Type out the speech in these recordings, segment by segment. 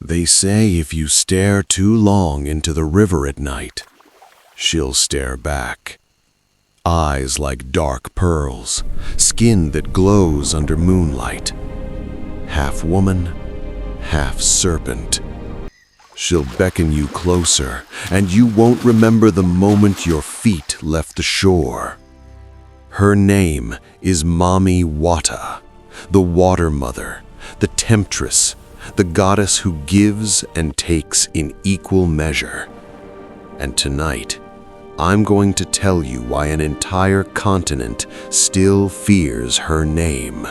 They say if you stare too long into the river at night, she'll stare back. Eyes like dark pearls, skin that glows under moonlight. Half woman, half serpent. She'll beckon you closer, and you won't remember the moment your feet left the shore. Her name is Mami Wata, the water mother, the temptress, the goddess who gives and takes in equal measure. And tonight, I'm going to tell you why an entire continent still fears her name.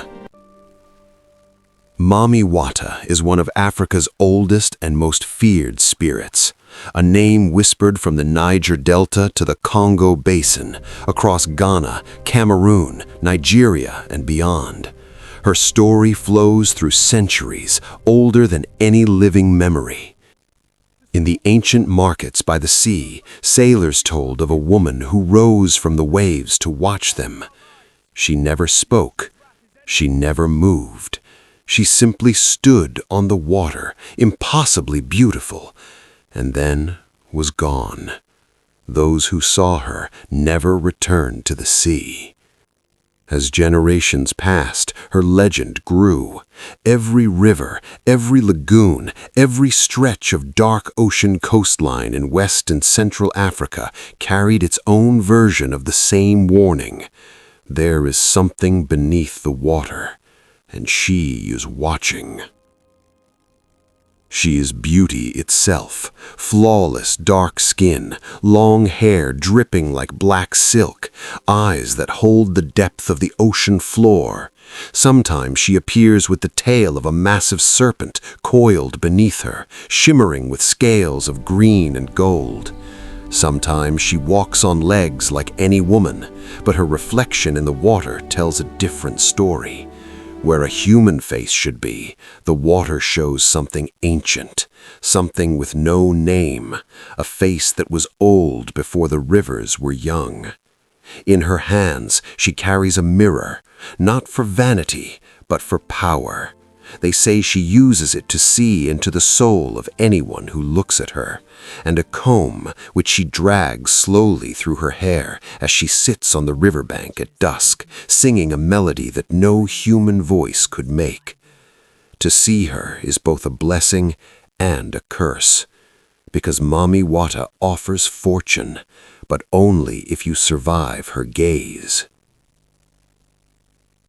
Mami Wata is one of Africa's oldest and most feared spirits, a name whispered from the Niger Delta to the Congo basin, across Ghana, Cameroon, Nigeria, and beyond. Her story flows through centuries, older than any living memory. In the ancient markets by the sea, sailors told of a woman who rose from the waves to watch them. She never spoke. She never moved. She simply stood on the water, impossibly beautiful, and then was gone. Those who saw her never returned to the sea. As generations passed, her legend grew. Every river, every lagoon, every stretch of dark ocean coastline in West and Central Africa carried its own version of the same warning. There is something beneath the water, and she is watching. She is beauty itself, flawless dark skin, long hair dripping like black silk, eyes that hold the depth of the ocean floor. Sometimes she appears with the tail of a massive serpent coiled beneath her, shimmering with scales of green and gold. Sometimes she walks on legs like any woman, but her reflection in the water tells a different story. Where a human face should be, the water shows something ancient, something with no name, a face that was old before the rivers were young. In her hands, she carries a mirror, not for vanity, but for power. They say she uses it to see into the soul of anyone who looks at her, and a comb which she drags slowly through her hair as she sits on the riverbank at dusk, singing a melody that no human voice could make. To see her is both a blessing and a curse, because Mami Wata offers fortune, but only if you survive her gaze.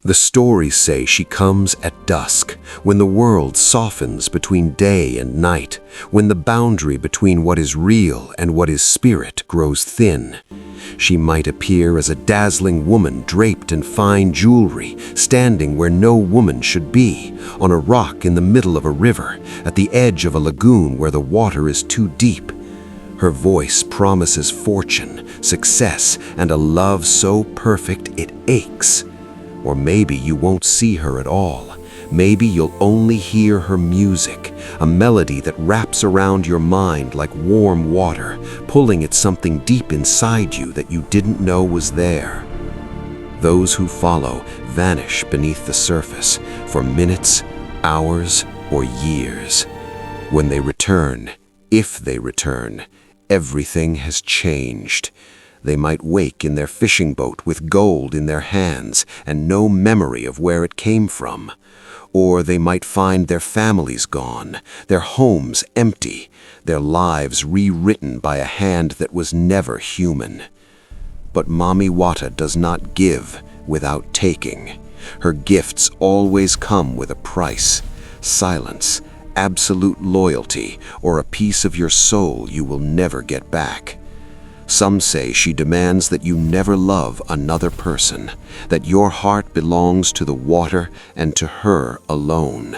The stories say she comes at dusk, when the world softens between day and night, when the boundary between what is real and what is spirit grows thin. She might appear as a dazzling woman draped in fine jewelry, standing where no woman should be, on a rock in the middle of a river, at the edge of a lagoon where the water is too deep. Her voice promises fortune, success, and a love so perfect it aches. Or maybe you won't see her at all. Maybe you'll only hear her music, a melody that wraps around your mind like warm water, pulling at something deep inside you that you didn't know was there. Those who follow vanish beneath the surface for minutes, hours, or years. When they return, if they return, everything has changed. They might wake in their fishing boat with gold in their hands and no memory of where it came from. Or they might find their families gone, their homes empty, their lives rewritten by a hand that was never human. But Mami Wata does not give without taking. Her gifts always come with a price: silence, absolute loyalty, or a piece of your soul you will never get back. Some say she demands that you never love another person, that your heart belongs to the water and to her alone.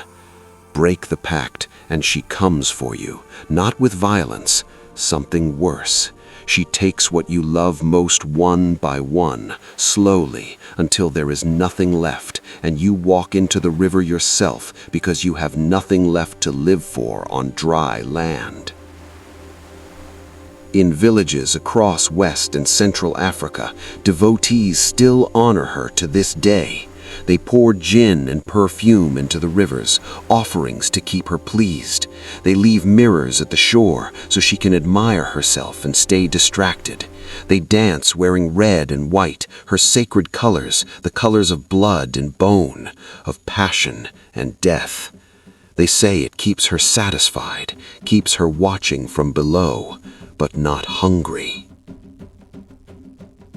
Break the pact, and she comes for you, not with violence, something worse. She takes what you love most one by one, slowly, until there is nothing left, and you walk into the river yourself because you have nothing left to live for on dry land. In villages across West and Central Africa, devotees still honor her to this day. They pour gin and perfume into the rivers, offerings to keep her pleased. They leave mirrors at the shore so she can admire herself and stay distracted. They dance wearing red and white, her sacred colors, the colors of blood and bone, of passion and death. They say it keeps her satisfied, keeps her watching from below, but not hungry.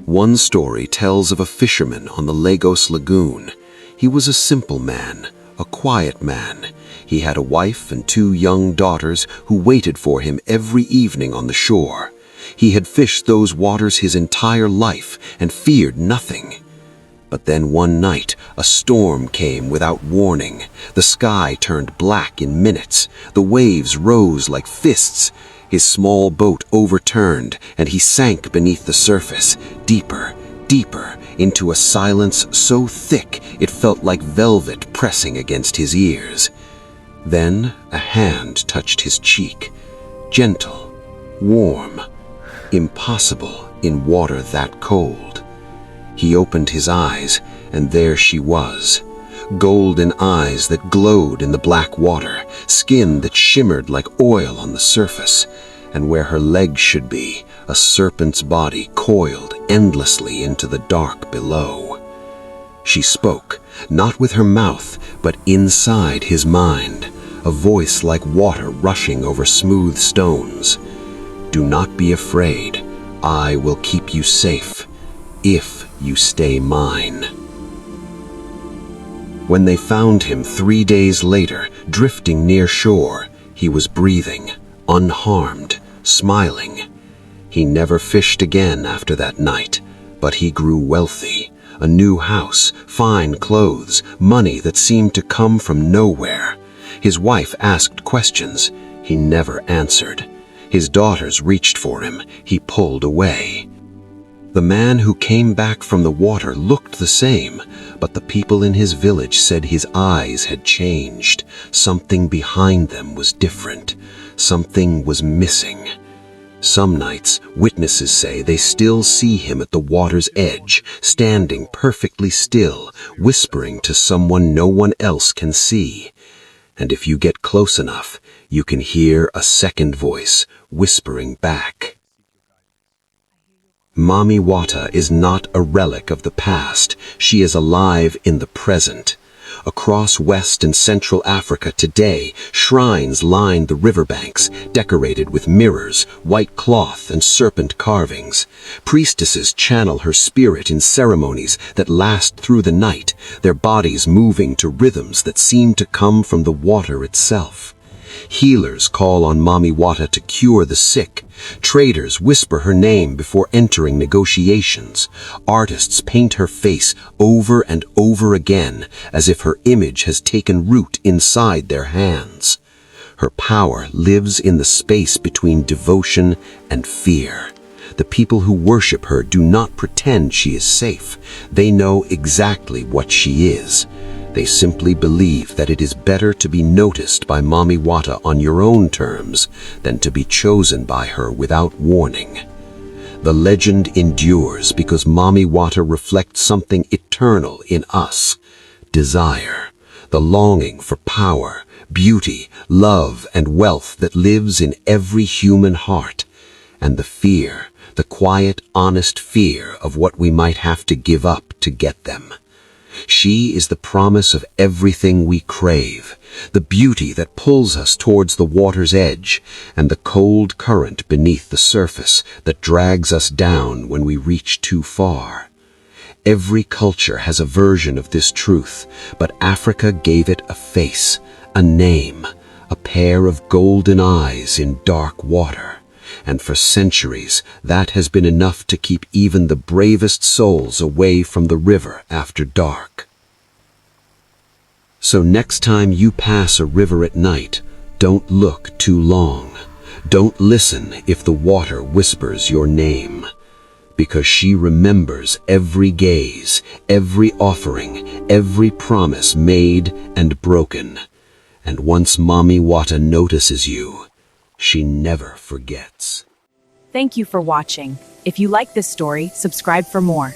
One story tells of a fisherman on the Lagos Lagoon. He was a simple man, a quiet man. He had a wife and 2 young daughters who waited for him every evening on the shore. He had fished those waters his entire life and feared nothing. But then one night, a storm came without warning. The sky turned black in minutes. The waves rose like fists. His small boat overturned, and he sank beneath the surface, deeper, deeper, into a silence so thick it felt like velvet pressing against his ears. Then a hand touched his cheek, gentle, warm, impossible in water that cold. He opened his eyes, and there she was. Golden eyes that glowed in the black water, skin that shimmered like oil on the surface, and where her legs should be, a serpent's body coiled endlessly into the dark below. She spoke, not with her mouth, but inside his mind, a voice like water rushing over smooth stones. "Do not be afraid. I will keep you safe, if you stay mine." When they found him 3 days later, drifting near shore, he was breathing, unharmed, smiling. He never fished again after that night, but he grew wealthy. A new house, fine clothes, money that seemed to come from nowhere. His wife asked questions. He never answered. His daughters reached for him. He pulled away. The man who came back from the water looked the same, but the people in his village said his eyes had changed. Something behind them was different. Something was missing. Some nights, witnesses say they still see him at the water's edge, standing perfectly still, whispering to someone no one else can see. And if you get close enough, you can hear a second voice whispering back. Mami Wata is not a relic of the past. She is alive in the present. Across West and Central Africa today, shrines line the riverbanks, decorated with mirrors, white cloth, and serpent carvings. Priestesses channel her spirit in ceremonies that last through the night, their bodies moving to rhythms that seem to come from the water itself. Healers call on Mami Wata to cure the sick. Traders whisper her name before entering negotiations. Artists paint her face over and over again, as if her image has taken root inside their hands. Her power lives in the space between devotion and fear. The people who worship her do not pretend she is safe. They know exactly what she is. They simply believe that it is better to be noticed by Mami Wata on your own terms than to be chosen by her without warning. The legend endures because Mami Wata reflects something eternal in us: desire, the longing for power, beauty, love, and wealth that lives in every human heart, and the fear, the quiet, honest fear of what we might have to give up to get them. She is the promise of everything we crave, the beauty that pulls us towards the water's edge, and the cold current beneath the surface that drags us down when we reach too far. Every culture has a version of this truth, but Africa gave it a face, a name, a pair of golden eyes in dark water. And for centuries, that has been enough to keep even the bravest souls away from the river after dark. So next time you pass a river at night, don't look too long. Don't listen if the water whispers your name, because she remembers every gaze, every offering, every promise made and broken. And once Mami Wata notices you, she never forgets. Thank you for watching. If you like this story, subscribe for more.